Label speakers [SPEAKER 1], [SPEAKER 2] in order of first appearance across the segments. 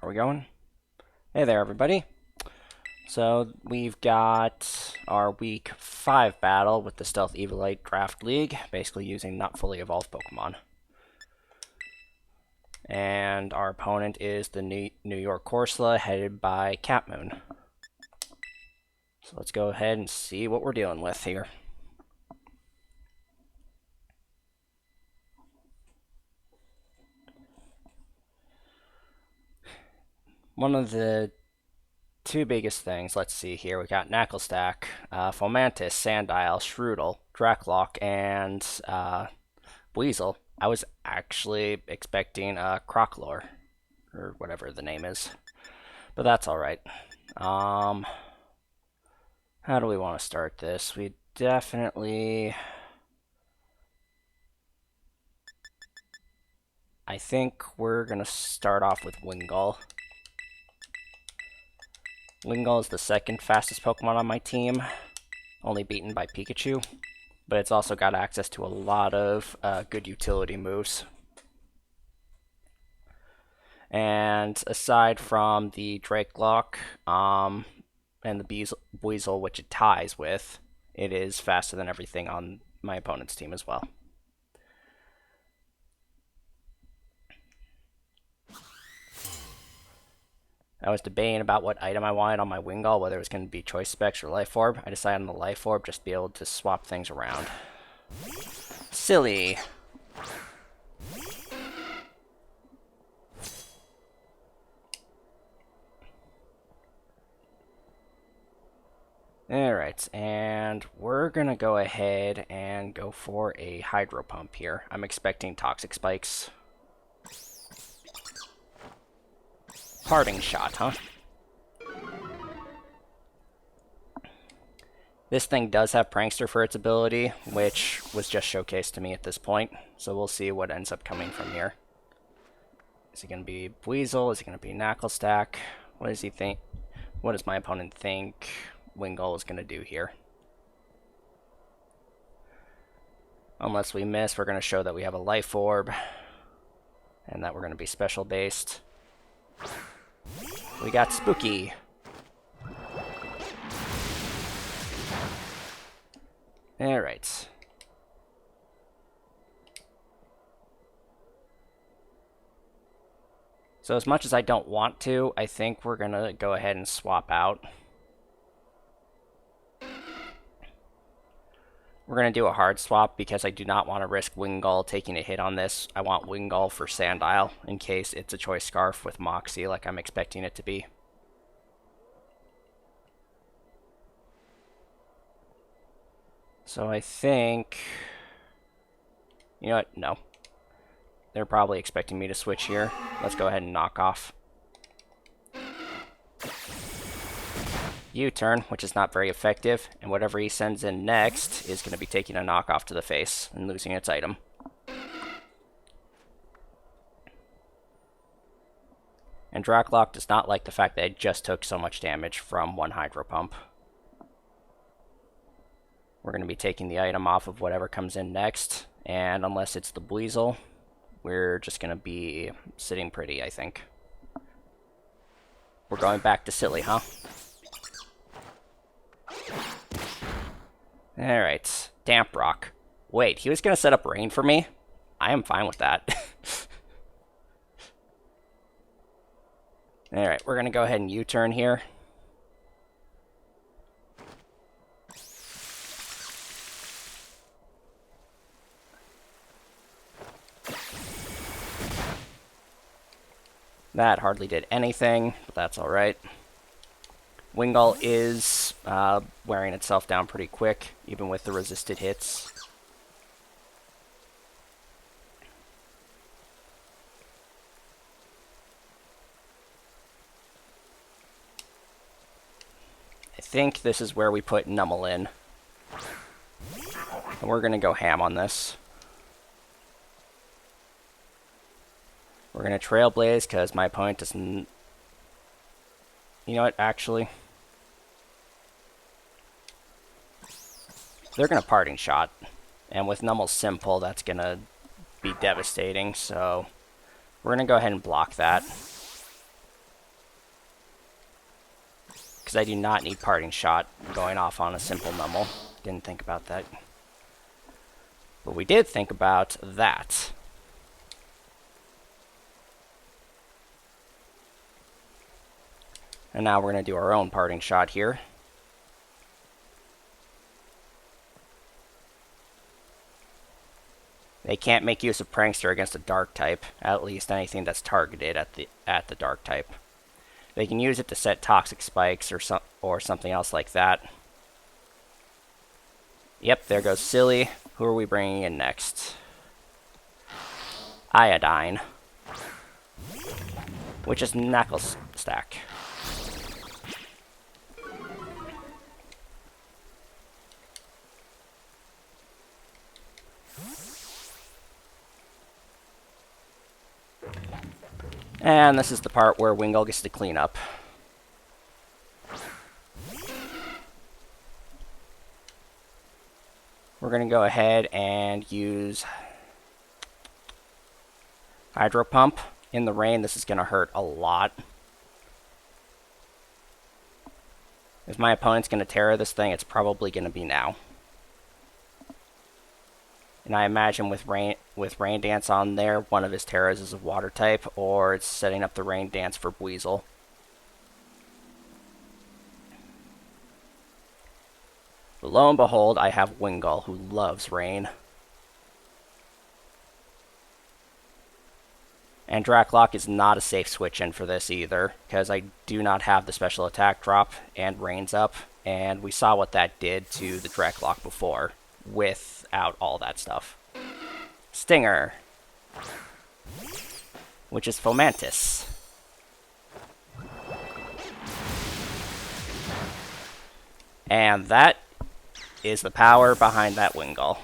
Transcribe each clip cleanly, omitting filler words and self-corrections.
[SPEAKER 1] Are we going? Hey there, everybody. So we've got our week 5 battle with the Stealth Eviolite Draft League, basically using not fully evolved Pokemon. And our opponent is the New York Corsola, headed by Catmoon. So let's go ahead and see what we're dealing with here. One of the two biggest things, let's see here, we got Knacklestack, Fomantis, Sandile, Shroodle, Dracloak, and Weasel. I was actually expecting Croclore, or whatever the name is, but that's alright. How do we want to start this? We definitely... I think we're going to start off with Wingull. Wingull is the second fastest Pokemon on my team, only beaten by Pikachu, but it's also got access to a lot of good utility moves. And aside from the Dracloak and the Weasel, which it ties with, it is faster than everything on my opponent's team as well. I was debating about what item I wanted on my Wingull, whether it was going to be Choice Specs or Life Orb. I decided on the Life Orb just to be able to swap things around. Silly. Alright, and we're going to go ahead and go for a Hydro Pump here. I'm expecting Toxic Spikes. Parting Shot, huh? This thing does have Prankster for its ability, which was just showcased to me at this point, so we'll see what ends up coming from here. Is it going to be Weasel? Is it going to be Knacklestack? What does he think? What does my opponent think Wingull is going to do here? Unless we miss, we're going to show that we have a Life Orb, and that we're going to be special based. We got Spooky. Alright. So as much as I don't want to, I think we're going to go ahead and swap out. We're going to do a hard swap because I do not want to risk Wingull taking a hit on this. I want Wingull for Sandile in case it's a Choice Scarf with Moxie like I'm expecting it to be. So I think... You know what? No. They're probably expecting me to switch here. Let's go ahead and knock off. U-turn, which is not very effective, and whatever he sends in next is going to be taking a knockoff to the face and losing its item. And Dracloak does not like the fact that I just took so much damage from one Hydro Pump. We're going to be taking the item off of whatever comes in next, and unless it's the Weasel, we're just going to be sitting pretty, I think. We're going back to Silly, huh? Alright, Damp Rock. Wait, he was going to set up Rain for me? I am fine with that. Alright, we're going to go ahead and U-turn here. That hardly did anything, but that's alright. Wingull is wearing itself down pretty quick, even with the resisted hits. I think this is where we put Nummel in. And we're going to go ham on this. We're going to Trailblaze because my opponent doesn't... You know what, actually... They're going to Parting Shot. And with Nummel's Simple, that's going to be devastating, so... We're going to go ahead and block that. because I do not need Parting Shot going off on a simple Numble. Didn't think about that. But we did think about that. And now we're going to do our own Parting Shot here. They can't make use of Prankster against a Dark type, at least anything that's targeted at the Dark type. They can use it to set Toxic Spikes or something else like that. Yep, there goes Silly. Who are we bringing in next? Iodine, which is Knuckle Stack. And this is the part where Wingull gets to clean up. We're going to go ahead and use Hydro Pump. In the rain, this is going to hurt a lot. If my opponent's going to Terra this thing, it's probably going to be now. And I imagine with Rain Dance on there, one of his Terras is a Water type, or it's setting up the Rain Dance for Weasel. But lo and behold, I have Wingull, who loves Rain. And Draclock is not a safe switch-in for this either, because I do not have the special attack drop, and Rain's up, and we saw what that did to the Draclock before, without all that stuff. Stinger, which is Fomantis. And that is the power behind that Wingull.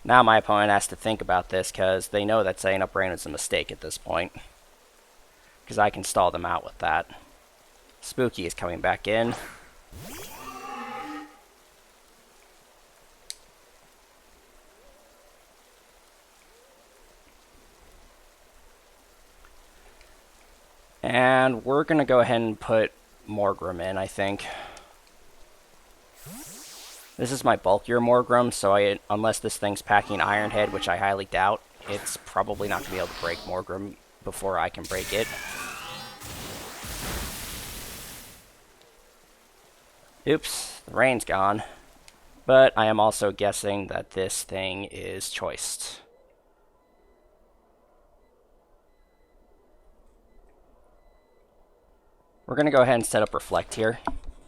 [SPEAKER 1] Now my opponent has to think about this because they know that setting up Rain is a mistake at this point. Because I can stall them out with that. Spooky is coming back in. And we're going to go ahead and put Morgrim in, I think. This is my bulkier Morgrim, so unless this thing's packing Iron Head, which I highly doubt, it's probably not going to be able to break Morgrim before I can break it. Oops, the rain's gone. But I am also guessing that this thing is choiced. We're going to go ahead and set up Reflect here,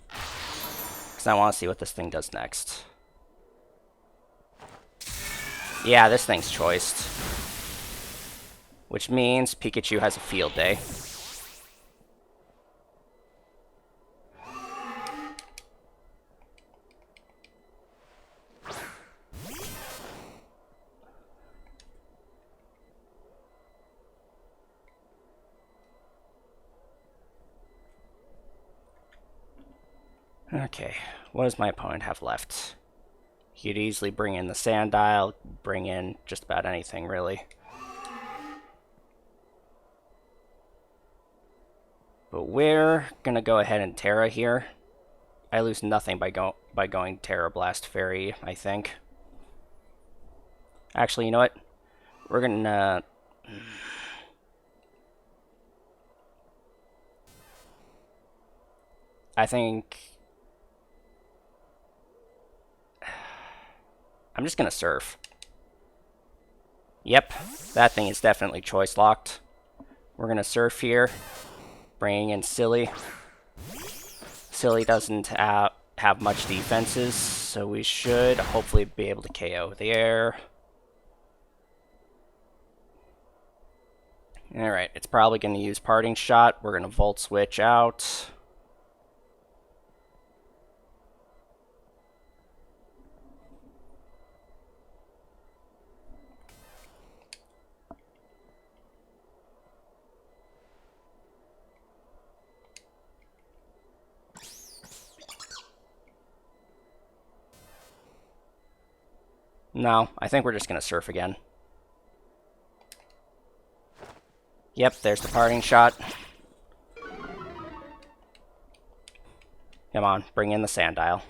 [SPEAKER 1] because I want to see what this thing does next. Yeah, this thing's choiced. Which means Pikachu has a field day. Okay, what does my opponent have left? He could easily bring in the Sandile, bring in just about anything, really. But we're gonna go ahead and Terra here. I lose nothing by going Terra Blast Fairy, I think. Actually, you know what? We're gonna... I think... I'm just gonna Surf. Yep, that thing is definitely choice locked. We're gonna Surf here, bringing in Silly. Silly doesn't have much defenses, so we should hopefully be able to KO there. Alright, it's probably going to use Parting Shot. We're going to Volt Switch out. No, I think we're just going to surf again. Yep, there's the parting shot. Come on, bring in the sand dial.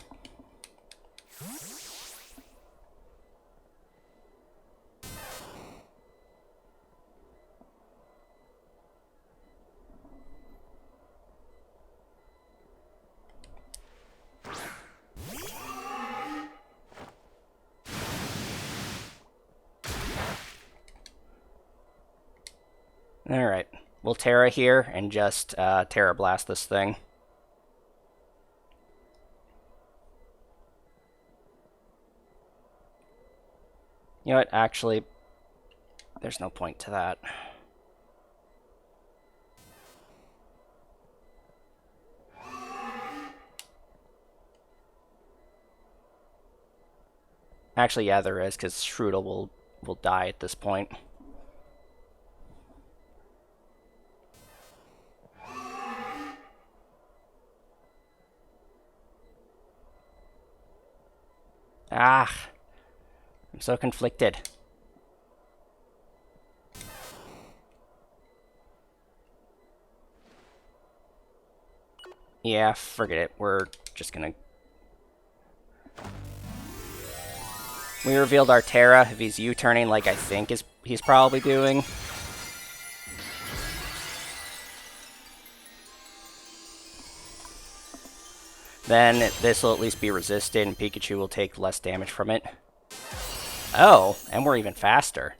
[SPEAKER 1] Alright, we'll Terra here and just Terra Blast this thing. You know what, actually, there's no point to that. Actually, yeah, there is, because Strudel will die at this point. Ah, I'm so conflicted. Yeah, forget it. We're just gonna... We revealed our Terra. If he's U-turning like I think he's probably doing. Then this will at least be resisted and Pikachu will take less damage from it. Oh, and we're even faster.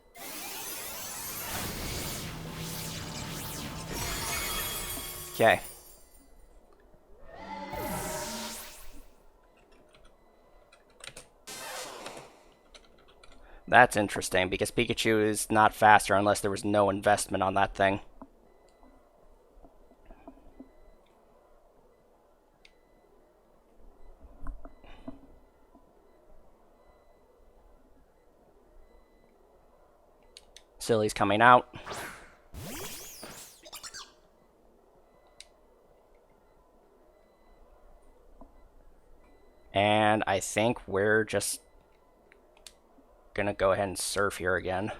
[SPEAKER 1] Okay. That's interesting, because Pikachu is not faster unless there was no investment on that thing. Silly's coming out. And I think we're just gonna go ahead and surf here again.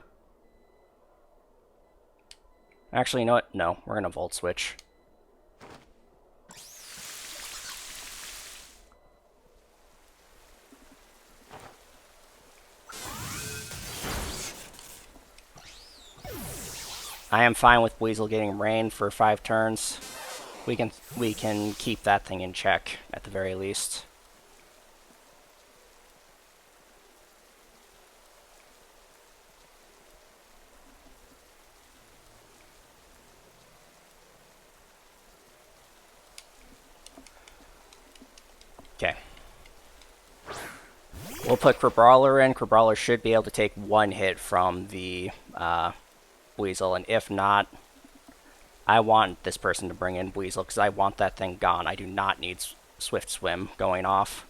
[SPEAKER 1] Actually, you know what? No, we're gonna Volt Switch. I am fine with Weasel getting Rain for 5 turns. We can keep that thing in check at the very least. Okay. We'll put Crabrawler in. Crabrawler should be able to take 1 hit from the Weasel, and if not, I want this person to bring in Weasel because I want that thing gone. I do not need Swift Swim going off.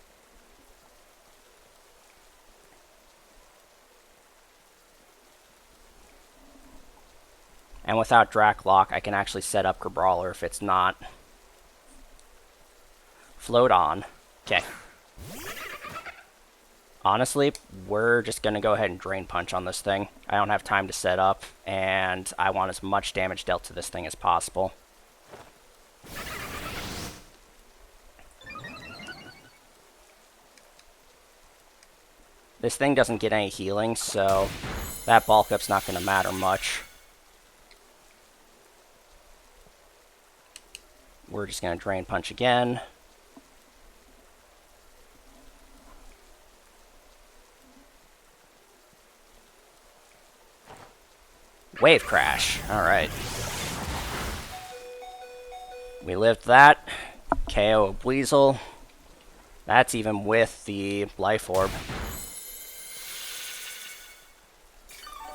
[SPEAKER 1] And without Draclock, I can actually set up Crabrawler if it's not. Float on. Okay. Honestly, we're just going to go ahead and Drain Punch on this thing. I don't have time to set up, and I want as much damage dealt to this thing as possible. This thing doesn't get any healing, so that bulk up's not going to matter much. We're just going to Drain Punch again. Wave Crash. Alright. We lived that. KO a Weasel. That's even with the Life Orb.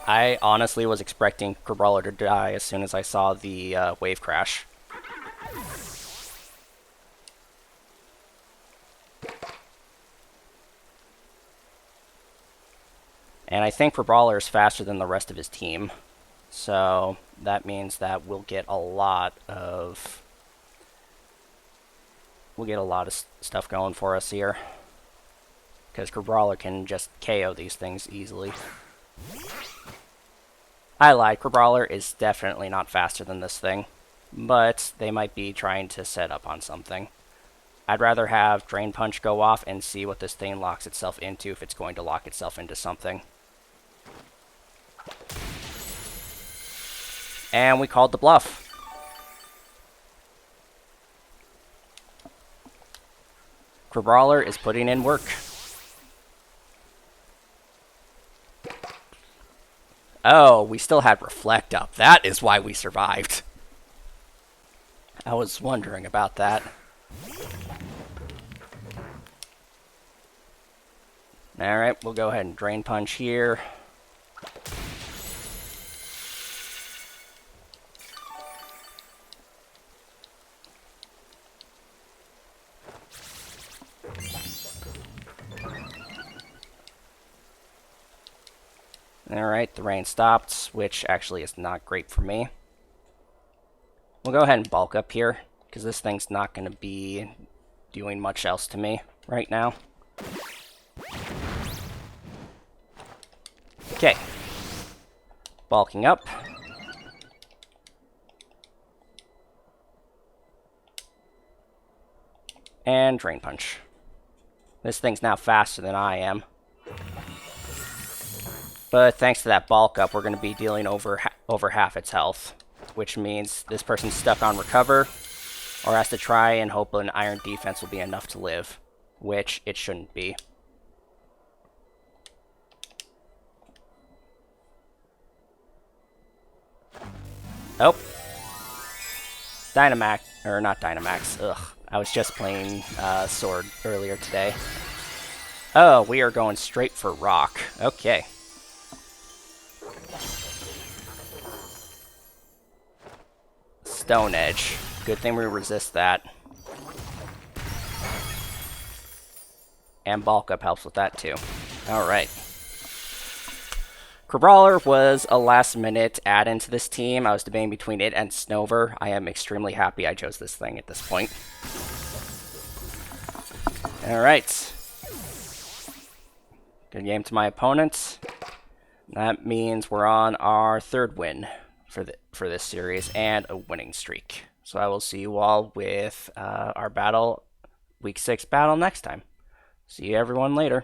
[SPEAKER 1] I honestly was expecting Crabrawler to die as soon as I saw the Wave Crash. And I think Crabrawler is faster than the rest of his team. So that means that we'll get a lot of stuff going for us here. because Brawler can just KO these things easily. I lied, Brawler is definitely not faster than this thing, but they might be trying to set up on something. I'd rather have Drain Punch go off and see what this thing locks itself into if it's going to lock itself into something. And we called the bluff. Brawler is putting in work. Oh, we still had Reflect up. That is why we survived. I was wondering about that. Alright, we'll go ahead and Drain Punch here. Alright, the rain stopped, which actually is not great for me. We'll go ahead and bulk up here, because this thing's not going to be doing much else to me right now. Okay. Bulking up. And Drain Punch. This thing's now faster than I am. But thanks to that bulk up, we're going to be dealing over half its health, which means this person's stuck on recover, or has to try and hope an iron defense will be enough to live, which it shouldn't be. Oh. Dynamax, or not Dynamax, ugh. I was just playing Sword earlier today. Oh, we are going straight for Rock. Okay. Stone Edge. Good thing we resist that. And Bulk Up helps with that too. Alright. Brawler was a last-minute add-in to this team. I was debating between it and Snover. I am extremely happy I chose this thing at this point. Alright. Good game to my opponent. That means we're on our third win for this series and a winning streak. So I will see you all with our battle, Week 6 battle next time. See you everyone later.